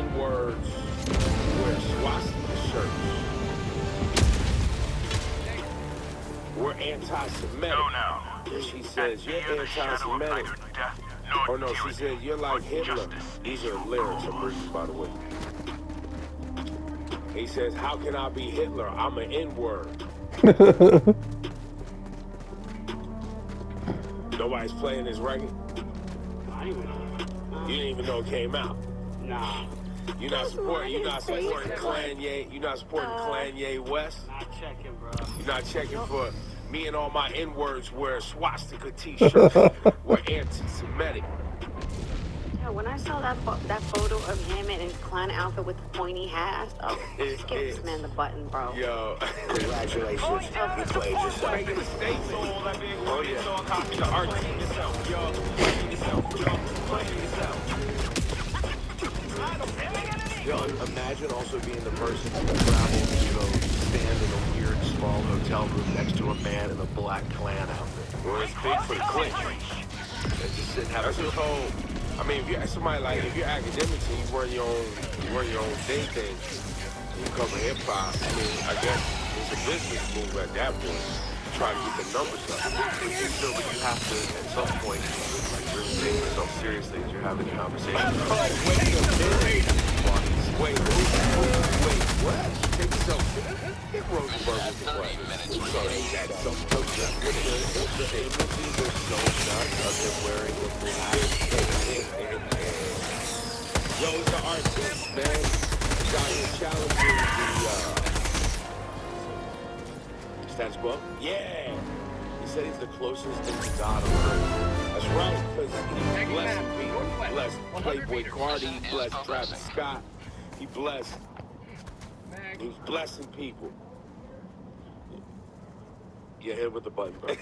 N-words wear swastika shirts. We're anti-Semitic. And she says, you're anti-Semitic. Oh no, she said, you're like Hitler. These are lyrics I'm reading, by the way. He says, how can I be Hitler? I'm an N-word. Nobody's playing this record? I didn't even know. You didn't even know it came out? Nah. You're not supporting Kanye. You're not supporting Kanye West? Not checking, bro. You're not checking for me and all my N-words wear swastika t-shirts. We're anti-Semitic. Yeah, when I saw that photo of him in his clown outfit with the pointy hat, just give this man the button, bro. Yo. Congratulations. You played yourself. Making a statement. Oh, yeah. The artist yourself, yo. Yo, imagine also being the person who travels to stand in a weird small hotel room next to a man in a black clan outfit. Well, it's big for the clique. They just sit and have That's a his whole. I mean, if you're somebody like, if you're academics and you run your own day thing, you cover hip hop. I mean, I guess it's a business move at that point to try to get the numbers up. So, but you have to, at some point, like, really take yourself seriously as you're having a conversation. Wait a minute. Wait, what? Take yourself serious. Get Rosenberg with the play. Sorry, that's something. The images are so nuts of him wearing the blue. Yo, he's an artist, man. He's out here challenging the status quo. Yeah. He said he's the closest thing to God on earth. That's right, because he's blessing people. He blessed Playboy Cardi, he blessed Travis Scott. He blessed. He's blessing people. Yeah, hit with the button, bro.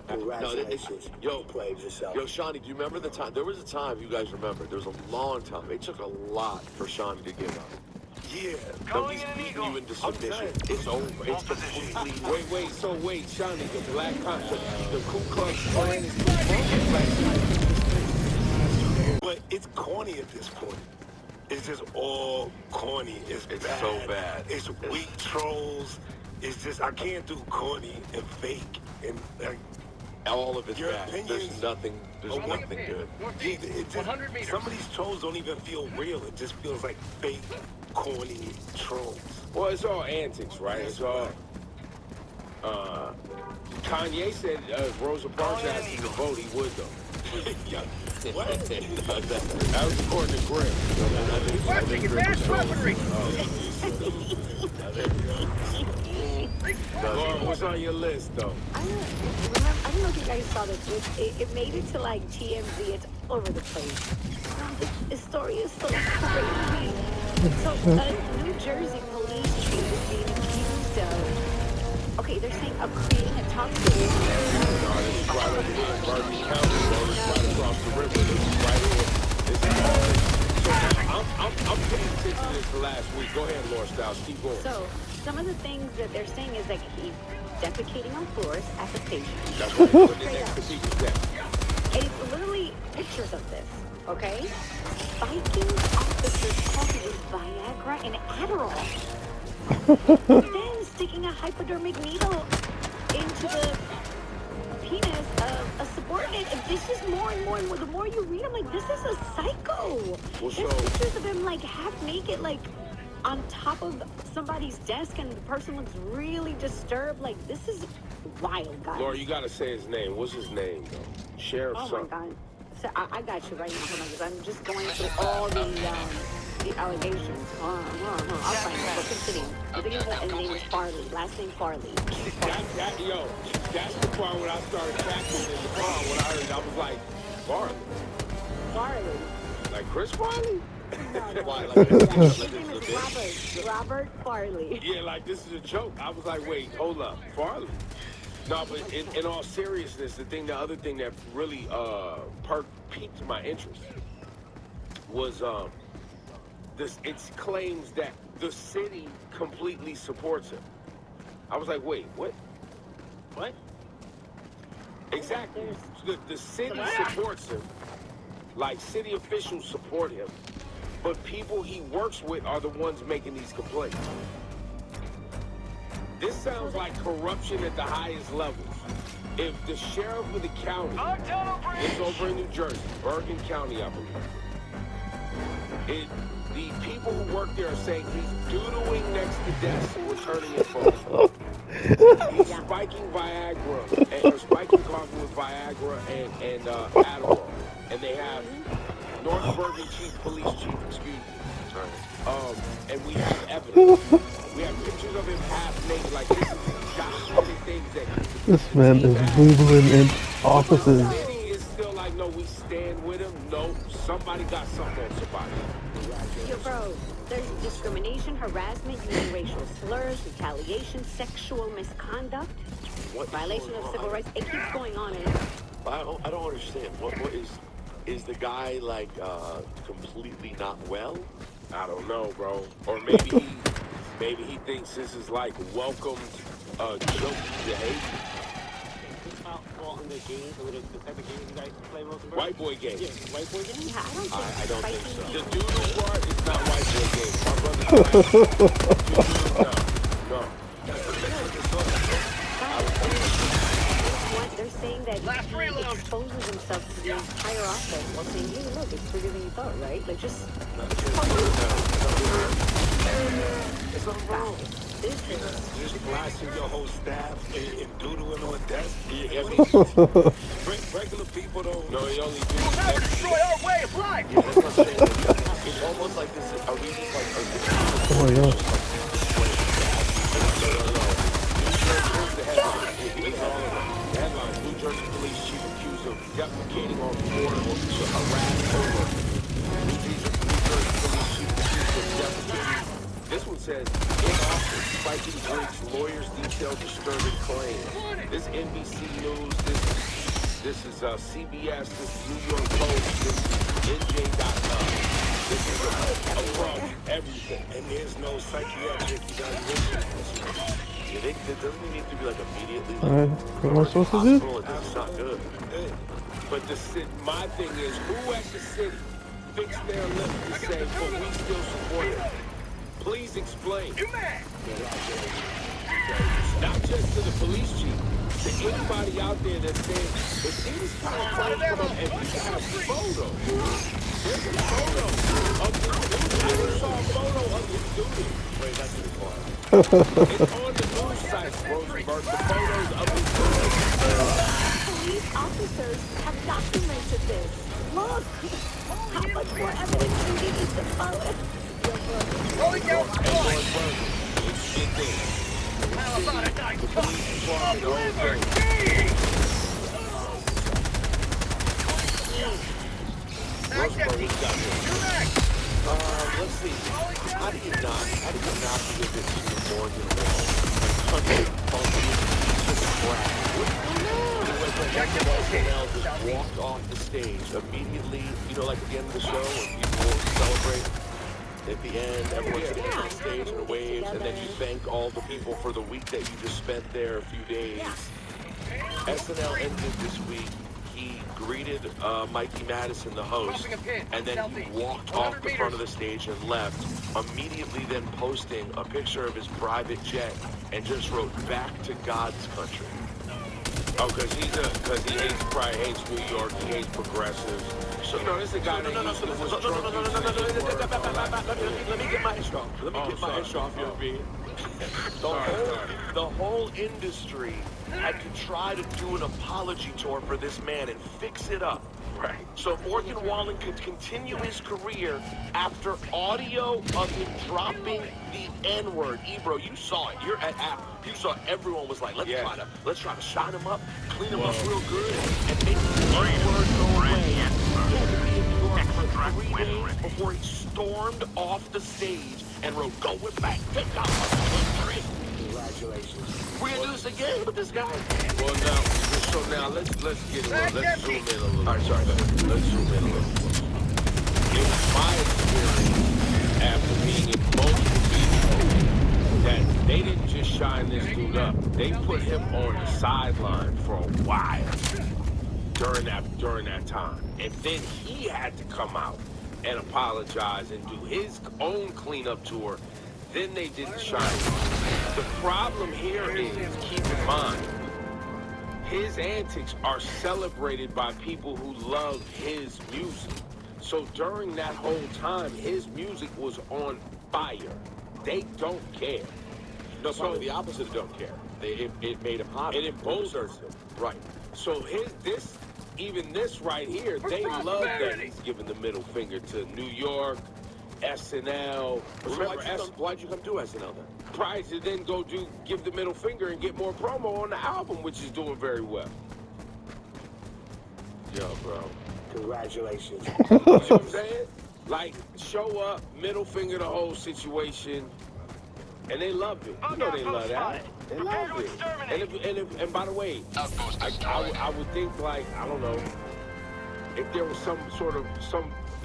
Congratulations. Yo, played yourself. Yo, Shawnee, do you remember the time? There was a time, you guys remember, there was a long time. It took a lot for Shawnee to give up. Yeah. He's beating you into submission. It's over. It's completely... Wait, Shawnee, the black the Ku Klux Klan is But it's corny at this point. It's just all corny. It's bad. So bad. It's weak trolls. It's just, I can't do corny and fake and like. All of it's Your bad. opinions, There's nothing good. It just, some of these trolls don't even feel real. It just feels like fake, corny trolls. Well, it's all antics, right? It's all. Kanye said Rosa Parks asked him to vote, he would though. What? That was according to Greg. Watching advanced weaponry. Laura, what's on your list though? I don't know if you guys saw this. It made it to like TMZ. It's all over the place. This story is so crazy. So New Jersey police chief is being accused of. Okay, they're saying of creating a toxic. This is right over here in Bergen County, so it's right across the river. This is right here. This is all. So now I'm paying attention to this the last week. Go ahead, Laura Styles. Keep going. So some of the things that they're saying is like he's defecating on floors at the station. That's right. Put it next to people's desk. And it's literally pictures of this, okay? Biking officers coffee with Viagra and Adderall. Then sticking a hypodermic needle into the penis of a subordinate. And this is more and more, and the more you read, I'm like, this is a psycho. Well, There's pictures of him like half naked, like on top of somebody's desk, and the person looks really disturbed. Like, this is wild, guys. Laura, you gotta say his name. What's his name though? Sheriff Oh something. my God. So I got you right now, because I'm just going through all the allegations. I'll find it. But continue. I think his name is Farley. Last name Farley. That's the part when I started tackling in the car. When I heard, I was like, Farley. Farley. Like Chris Farley? His name is Robert Farley. Yeah, like this is a joke. I was like, wait, hold up, Farley. No, but in all seriousness, the other thing that really piqued my interest was it claims that the city completely supports him. I was like, wait, what? What? Exactly. The city supports him. Like city officials support him. but people he works with are the ones making these complaints. This sounds like corruption at the highest levels. If the sheriff of the county, it's over in New Jersey, Bergen County, I believe. The people who work there are saying he's doodling next to desks, returning his phone. He's spiking Viagra, or spiking coffee with Viagra and Adderall. And they have North Bergen Police Chief, excuse me. And we have evidence. We have pictures of him half naked, like this is documented things that This man is Googling in offices. The city is still like, no, we stand with him. No, somebody got something on somebody. Yo, bro, there's discrimination, harassment, using racial slurs, retaliation, sexual misconduct, violation of civil rights. It keeps going on and I don't understand. What is the guy like completely not well? I don't know, bro. Or maybe he thinks this is like welcomed jokey behavior. Well, in the games, the type of games you guys play, Rosenberg? White boy game. Yeah, white boy game? yeah, I don't think so. The doodle part is not white boy game. My brother's black. No. They're saying that he exposes himself to the entire office while saying, hey, look, it's bigger than you thought, right? Like, just... It's not wrong. This is... Just blasting your whole staff and doodling on desk. Yeah, I mean, Regular people don't. no, he only We'll never destroy our way of life! Yeah, that's what I'm saying. It's almost like this. Are we just like? Oh my gosh. The headline, New Jersey Police Chief accused of defecating on board to harass over. New Jersey Police Chief accused of defecating. This one says, in office, spiking drinks, lawyers detail disturbing claims. This NBC News, this is CBS, this is New York Post, this is NJ.com. This is across everything. And there's no psychiatric evaluation. Yeah, doesn't it need to be like immediately? Alright, what am I supposed to do? Hospital, this is not good. But my thing is, who at the city fixed their lips to say, but we still support it? Please explain. Not just to the police chief, to anybody out there that's saying, if these kind of claims come up and we got a photo, there's a photo of this dude. I just saw a photo of this dude. Wait, that's too far. It's on the news site, Rosenberg, the photos of this dude. Police officers have documented this. Look! How much more evidence do we need to follow? Rolling down the And line! Lord Bergen, it's shit there. How about a nice The police department, the whole thing. Rosenberg, what you got here? Let's see. How do you not give it to Morgan Wall? Country funky, just crap. SNL just walked off the stage immediately, you know, like at the end of the show when people celebrate. At the end, everyone stands on stage and waves, and then you thank all the people for the week that you just spent there, a few days. SNL ended this week. He greeted Mikey Madison, the host, and then he walked off the front of the stage and left, immediately then posting a picture of his private jet and just wrote, "Back to God's country." Oh, because he probably hates New York, he hates progressives. So, no, this is a guy that used to was drunk. Let me get my intro off. Let me get my intro off your beat. The whole industry had to try to do an apology tour for this man and fix it up. Right. So Morgan Wallen could continue his career after audio of him dropping the N-word. Ebro, you saw it. You're at Apple. You saw everyone was like, let's try to shine him up, clean him up real good, and make the N-word go away. He had to be in New York for 3 days before he stormed off the stage and wrote, "Going back to God's country." Congratulations. We're gonna do this again with this guy. Well, now let's get a little, let's zoom in a little. All right, sorry, let's zoom in a little. It was my experience after being in multiple meetings that they didn't just shine this dude up. They put him on the sideline for a while during that time, and then he had to come out and apologize and do his own cleanup tour. Then they did the Shining. The problem here is, keep in mind, his antics are celebrated by people who love his music. So during that whole time, his music was on fire. They don't care. No, so the opposite of don't care. It made him hot. It emboldens him. Right. So even this right here, they love that he's giving the middle finger to New York, SNL. Remember, Why'd you come do SNL then? prior to then give the middle finger and get more promo on the album, which is doing very well. Yo, bro. Congratulations. You know what I'm saying? Like, show up, middle finger the whole situation, and they love it. You know they love that. They love it. And by the way, I would think, like, I don't know, if there was some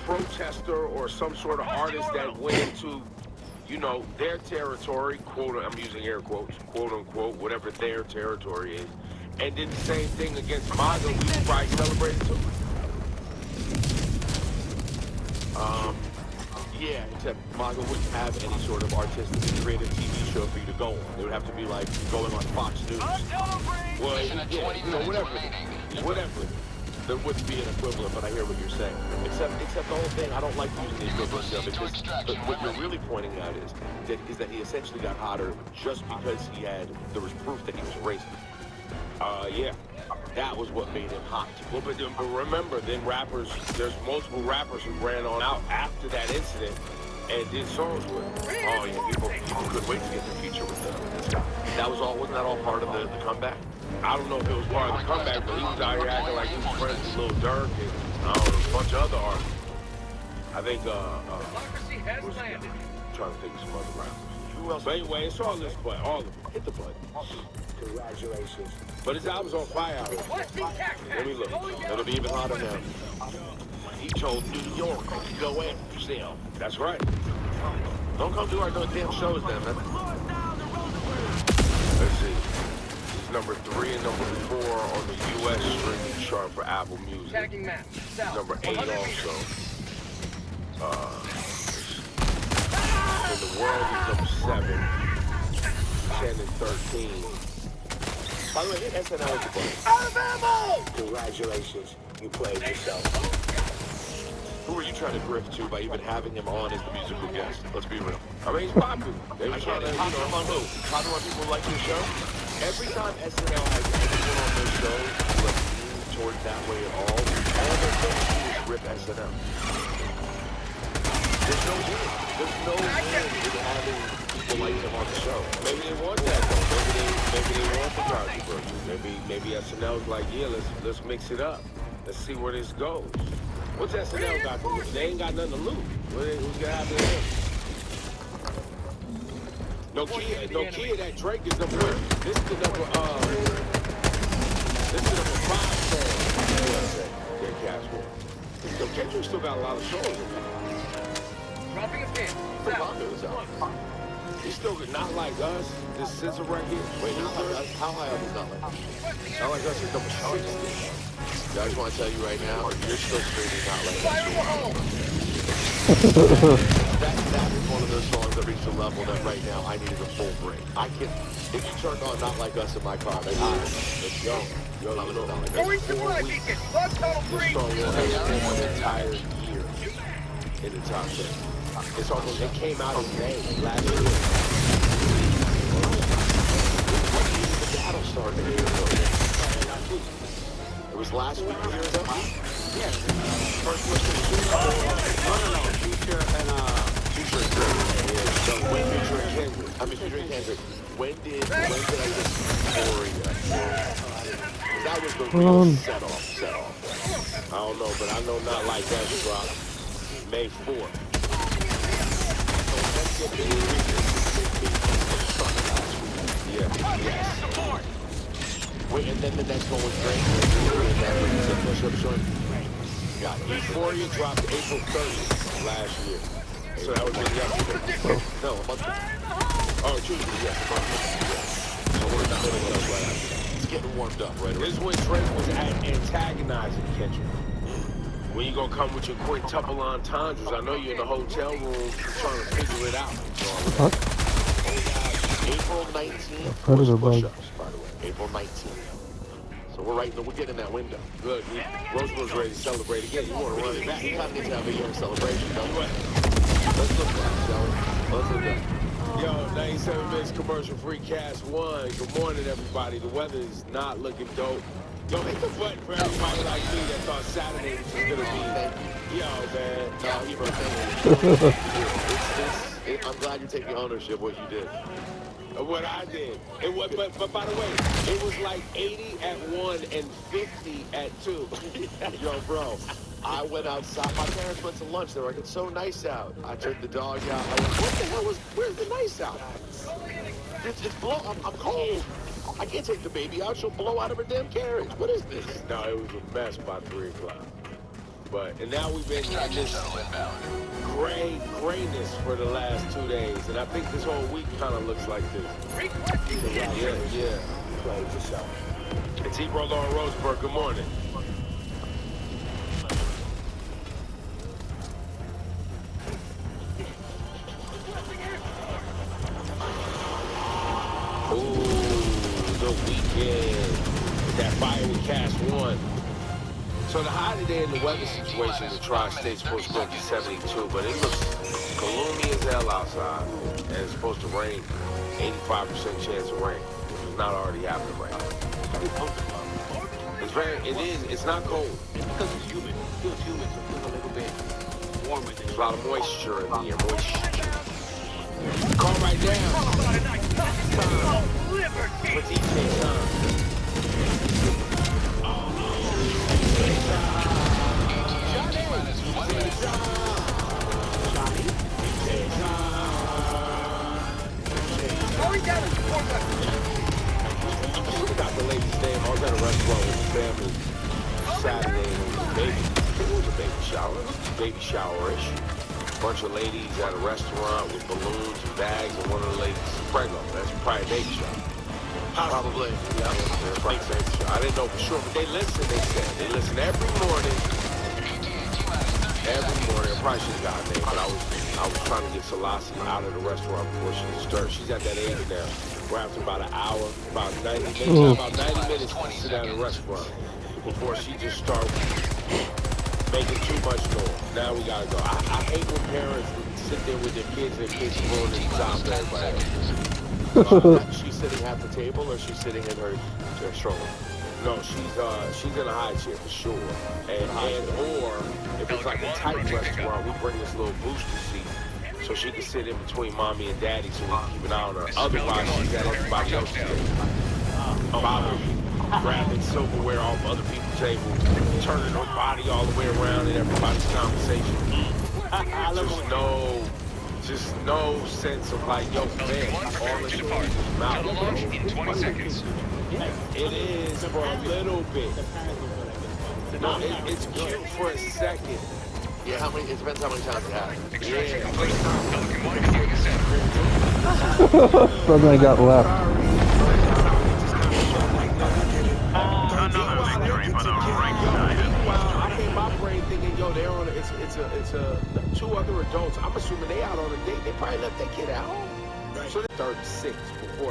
protester or some sort of artist that went into, you know, their territory, I'm using air quotes, quote unquote, whatever their territory is, and did the same thing against MAGA, we would probably celebrate it too. Yeah, except MAGA wouldn't have any sort of artistic and creative TV show for you to go on. It would have to be like going on Fox News. Well, yeah, you know, whatever. There wouldn't be an equivalent, but I hear what you're saying. Except the whole thing, I don't like using the equivalent of it, because what you're really pointing out is that he essentially got hotter just because there was proof that he was racist. Yeah. That was what made him hot. Well, but remember, then there's multiple rappers who ran on out after that incident and did songs with him. Oh, yeah, people couldn't wait to get the feature with this guy. Wasn't that all part of the comeback? I don't know if it was part of the comeback, but he was out here acting like he was friends with Lil Durk and a bunch of other artists. I think, Democracy has landed. I'm trying to think of some other rappers. Who else? But anyway, it's all this, but all of them. Hit the button. Congratulations. But his album's on fire already. Let me look. It'll be even hotter now. He told New York to go in yourself. That's right. Don't come do our damn shows then, man. Let's see. It's number 3 and number 4 on the U.S. streaming chart for Apple Music. Tagging map. South. Number 8 also. In the world, he's number 7, 10, and 13. By the way, hit SNL with the button. Out of ammo! Congratulations. You played yourself. Who are you trying to grift to by even having him on as the musical guest? Let's be real. I mean, he's popular. They I were can't trying to, popular on who? Popular on people who like your show? Every time SNL has anyone on their show who like lean towards that way at all they're going to do is rip SNL. There's no win. There's no win in having people like him on the show. maybe they want that, though. Maybe they want the controversy. Maybe SNL's like, yeah, let's mix it up. Let's see where this goes. What's SNL got to lose? They ain't got nothing to lose. Who's gonna happen to them? No kid, that Drake is number one. This is the number 5 song. Yeah, Casual. So Kendrick still got a lot of songs. Dropping a pin. The South. Broncos out. He's still not like us. This scissor right here. Wait, not like us? How high up is not like us? Not like us is number 6. I just want to tell you right now, you're still screaming not like Fire in the us. hole! That is one of those songs that reached a level that right now I needed a full break. If you turned on Not Like Us in my car, let's go. Yo, not like us. Orange supply beacon. Log tunnel This 3. song will have an entire year in the top 10. It's almost, it came out in May last year. The battle started a year ago. It was last week, a year ago? Yeah. First listen to No. Future Future and Drake. Yeah, so when Future and Kendrick. I mean, Future and Kendrick. When did I get Euphoria? That was the real set off. I don't know, but I know Not Like That dropped May 4th. Yeah. Wait, and then the next one was Drake. Got it. Euphoria dropped April 30th last year. So that was just yesterday. No, a month ago. Oh, Tuesday, yes, a month ago. So we're in the middle of that right after. It's getting warmed up, right? This is when Drake was antagonizing Kendrick. When you gonna come with your quintuple entendres? I know you're in the hotel room trying to figure it out. Fuck. April 19th Predator was bug. push-ups, by the way. April 19th. So we're we're getting in that window. Look, Roseburg's ready to celebrate again. You want to run it back? You kind of need to have a year celebration, don't you? Let's look at it, shall we? Let's look at it. Yo, 97 minutes commercial free cast 1. Good morning, everybody. The weather is not looking dope. Yo, hit the button for everybody like me that thought Saturday was just gonna be. Yo, man. No, he wrote I'm glad you're taking ownership of what you did. What I did. It was, but by the way, it was like 80 at 1 and 50 at 2. Yo, bro, I went outside. My parents went to lunch. They were like, it's so nice out. I took the dog out. I went, what the hell where's the nice out? It's blow. I'm cold. I can't take the baby out. She'll blow out of her damn carriage. What is this? No, it was a mess by 3 o'clock. And now we've been in this grayness for the last 2 days. And I think this whole week kind of looks like this. Yeah. Play this out. It's Ebro Laura Roseburg. Good morning. Ooh, the weekend. That fiery cast 1. So the high today in the weather situation in the tri-state's supposed to go to 72, but it looks gloomy as hell outside, and it's supposed to rain. 85% chance of rain, which is not already happening right now. It's not cold. It's because it's humid. It feels humid, so it feels a little bit warmer than There's a lot of moisture in the air. Call right now. For DJ time. Got the lady's name. I was at a restaurant with the family Saturday. It was a baby shower. Baby shower-ish. Bunch of ladies at a restaurant with balloons and bags, and one of the ladies is pregnant. That's probably a baby shower. Probably. Yeah, that's probably a baby shower. I didn't know for sure, but they listen, they said. They listen every morning. Every morning. I probably should have got her name, but I was trying to get Selassie out of the restaurant before she started. She's at that age now. We're after about an hour, about 90 minutes to sit down in the restaurant before she just starts making too much noise. Now we gotta go. I hate when parents sit there with their kids and their kids ruining the time for everybody else. She's sitting at the table, or she's sitting in her stroller? No, she's in a high chair for sure. Or if it's like a tight restaurant, we bring this little booster seat so she can sit in between mommy and daddy so we can keep an eye on her. Otherwise, she's at everybody else's table. Grabbing silverware off other people's tables, turning her body all the way around in everybody's conversation. Just no sense of like, yo, man, all this noise is mouth. In 20 seconds. It is for a little bit. No, it's cute for a second. Yeah, it depends how many times it happens. Extraction complete. Pelican 1 is doing the same. Something I got left. Another victory for the right side. Meanwhile, I came my brain thinking, yo, they're on. It's 2 other adults. I'm assuming they out on a date. They probably left their kid out. So they're 36 before.